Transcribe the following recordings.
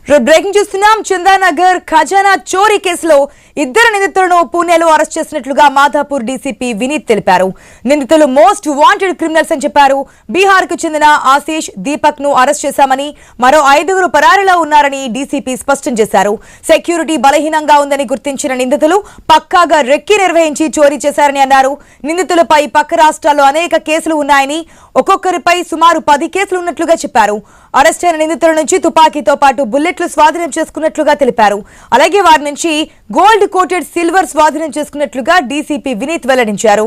Breaking చూస్తున్నాం. చందానగర్ ఖజానా చోరీ కేసులో ఇద్దరు నిందితులను పూణేలో అరెస్ట్ చేసినట్లుగా మాధాపూర్ డీసీపీ వినీత్ తెలిపారు. నిందితులు మోస్ట్ వాంటెడ్ క్రిమినల్స్ అని చెప్పారు. బీహార్ కు చెందిన ఆశీష్, దీపక్ ను అరెస్ట్ చేశామని, మరో 5గురు పరారీలో ఉన్నారని డీసీపీ స్పష్టం చేశారు. సెక్యూరిటీ బలహీనంగా ఉందని గుర్తించిన నిందితులు పక్కాగా రెక్కి నిర్వహించి చోరీ చేశారని అన్నారు. నిందితులపై పక్క రాష్ట్రాల్లో అనేక కేసులు ఉన్నాయని, ఒక్కొక్కరిపై సుమారు 10 కేసులు ఉన్నట్లుగా చెప్పారు. అరెస్ట్ అయిన నిందితుల నుంచి తుపాకీతో పాటు బుల్లెట్లు స్వాధీనం చేసుకున్నట్లుగా తెలిపారు. అలాగే వారి నుంచి గోల్డ్ కోటెడ్ సిల్వర్ స్వాధీనం చేసుకున్నట్లుగా డీసీపీ వినీత్ వెల్లడించారు.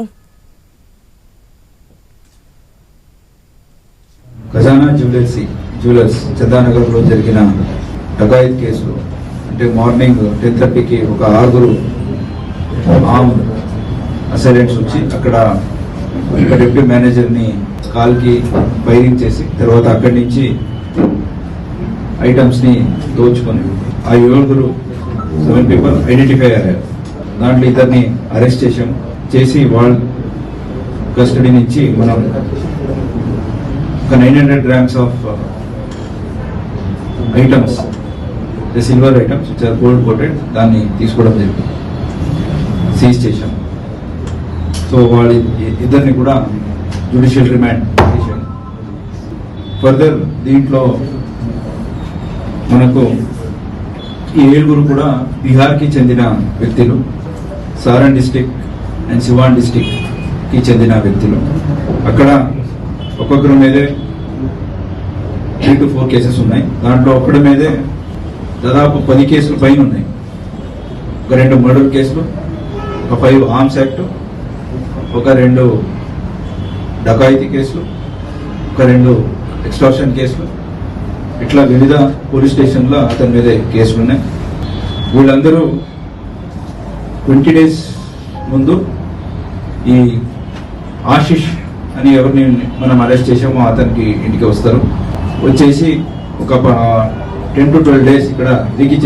ఖజానా జ్యువెలర్స్ చందానగర్ లో జరిగిన డకాయత్ కేసులో అంటే మార్నింగ్ 10:30కి ఒక 6 ఆర్మ్ అసైలెంట్స్ వచ్చి అక్కడ డిప్యూటీ మేనేజర్ ని కాల్ కి ఫైరింగ్ చేసి తర్వాత అక్కడి నుంచి ఐటమ్స్ ని దోచుకొని ఆ 7 పీపుల్ ఐడెంటిఫై అయ్యారు. దాంట్లో ఇద్దరిని అరెస్ట్ చేసి వాళ్ళ కస్టడీ నుంచి మనం ఒక 900 grams of items, silver items gold coated, దాన్ని తీసుకోవడం జరిగింది, సీజ్ చేశాం. సో వాళ్ళ ఇద్దరిని కూడా జ్యుడిషియల్ రిమాండ్ చేశాం. ఫర్దర్ దీంట్లో మనకు ఈ 7 కూడా బీహార్ కి చెందిన వ్యక్తులు, సారన్ డిస్టిక్ అండ్ సివాన్ డిస్టిక్ కి చెందిన వ్యక్తులు. అక్కడ ఒక్కొక్కరి మీదే 3 to 4 కేసెస్ ఉన్నాయి. దాంట్లో ఒక్కడి మీదే దాదాపు 10 కేసులు పైన ఉన్నాయి. ఒక 2 మర్డర్ కేసులు, ఒక 5 ఆర్మ్స్ యాక్ట్, ఒక 2 డకాయితీ కేసులు, ఒక 2 ఎక్స్టార్షన్ కేసులు, ఇట్లా వివిధ పోలీస్ స్టేషన్లో అతని మీద కేసులు ఉన్నాయి. వీళ్ళందరూ 20 days ముందు ఈ ఆశీష్ అని ఎవరిని మనం అరెస్ట్ చేసామో అతనికి ఇంటికి వస్తారు. వచ్చేసి ఒక 10 to 12 days ఇక్కడ రికీ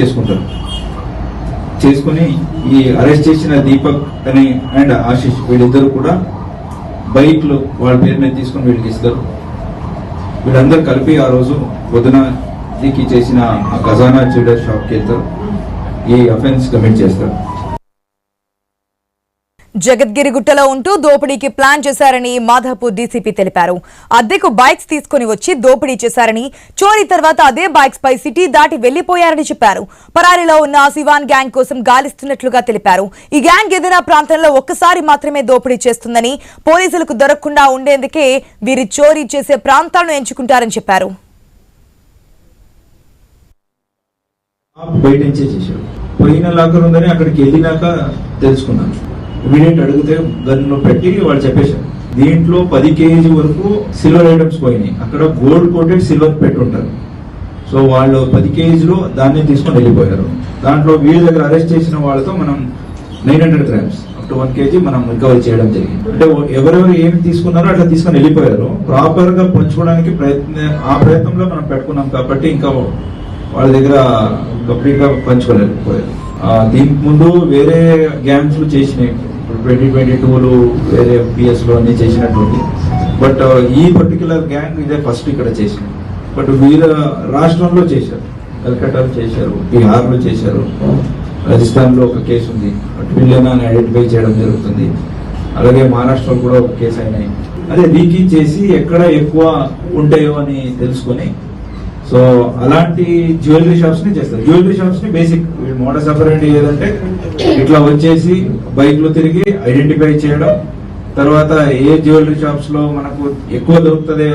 చేసుకుని ఈ అరెస్ట్ చేసిన దీపక్ అని అండ్ ఆశీష్ వీళ్ళిద్దరు కూడా బైక్లు వాళ్ళ పేరు మీద తీసుకుని వీళ్ళకి ఇస్తారు. వీళ్ళందరూ కలిపి ఆ రోజు పొద్దున దిక్కి చేసిన ఆ ఖజానా జ్యువెలర్ షాప్ కి వెళ్తారు, ఈ అఫెన్స్ కమిట్ చేస్తారు. జగద్గిరిగుట్టలో ఉంటూ దోపిడీకి ప్లాన్ చేశారని మాధాపూర్ డీసీపీ తెలిపారు. అద్దెకు బైక్స్ తీసుకుని వచ్చి దోపిడీ చేశారని, చోరీ తర్వాత అదే బైక్స్ పై సిటీ దాటి వెళ్లిపోయారని చెప్పారు. పరారీలో ఉన్న సివాన్ గ్యాంగ్ కోసం గాలిస్తున్నట్లుగా తెలిపారు. ఈ గ్యాంగ్ ఏదైనా ప్రాంతంలో ఒక్కసారి మాత్రమే దోపిడీ చేస్తుందని, పోలీసులకు దొరకకుండా ఉండేందుకే వీరి చోరీ చేసే ప్రాంతాలను ఎంచుకుంటారని చెప్పారు. పోయిన లాకర్ ఉందని అక్కడికి వెళ్ళినాక తెలుసుకున్నాను. ఇమీడియట్ అడిగితే గన్ను పెట్టి వాళ్ళు చెప్పేశారు. దీంట్లో 10 kg వరకు సిల్వర్ ఐటమ్స్ పోయినాయి. అక్కడ గోల్డ్ కోటెడ్ సిల్వర్ పెట్టుంటారు. సో వాళ్ళు 10 kgలో దాన్ని తీసుకొని వెళ్ళిపోయారు. దాంట్లో వీళ్ళ దగ్గర అరెస్ట్ చేసిన వాళ్ళతో మనం 900 grams up to 1 kg మనం రికవరీ చేయడం జరిగింది. అంటే ఎవరెవరు ఏమి తీసుకున్నారో అట్లా తీసుకొని వెళ్ళిపోయారు. ప్రాపర్ గా పంచుకోవడానికి ఆ ప్రయత్నంలో మనం పెట్టుకున్నాం కాబట్టి ఇంకా వాళ్ళ దగ్గర కంప్లీట్ గా పంచుకోలేకపోయారు. దీనికి ముందు వేరే గ్యాంగ్స్ చేసినాయి, 2022లో వేరే PS లో అన్ని చేసినటువంటి, బట్ ఈ పర్టికులర్ గ్యాంగ్ ఇదే ఫస్ట్ ఇక్కడ చేసింది. బట్ వీళ్ళ రాష్ట్రంలో చేశారు, కలకట్టాలో చేశారు, బీహార్ లో చేశారు, రాజస్థాన్ లో ఒక కేసు ఉంది, బట్ వీళ్ళైనా ఐడెంటిఫై చేయడం జరుగుతుంది. అలాగే మహారాష్ట్రలో కూడా ఒక కేసు అయినాయి. అదే లీకింగ్ చేసి ఎక్కడ ఎక్కువ ఉంటాయో అని తెలుసుకొని సో అలాంటి జ్యువెలరీ షాప్స్ ని చేస్తారు. జ్యువెలరీ షాప్స్ ని బేసిక్ మోడస్ ఆపరెండి ఏదంటే ఇట్లా వచ్చేసి బైక్ లో తిరిగి ఐడెంటిఫై చేయడం, తర్వాత ఏ జ్యువెలరీ షాప్స్ లో మనకు ఎక్కువ దొరుకుతుంది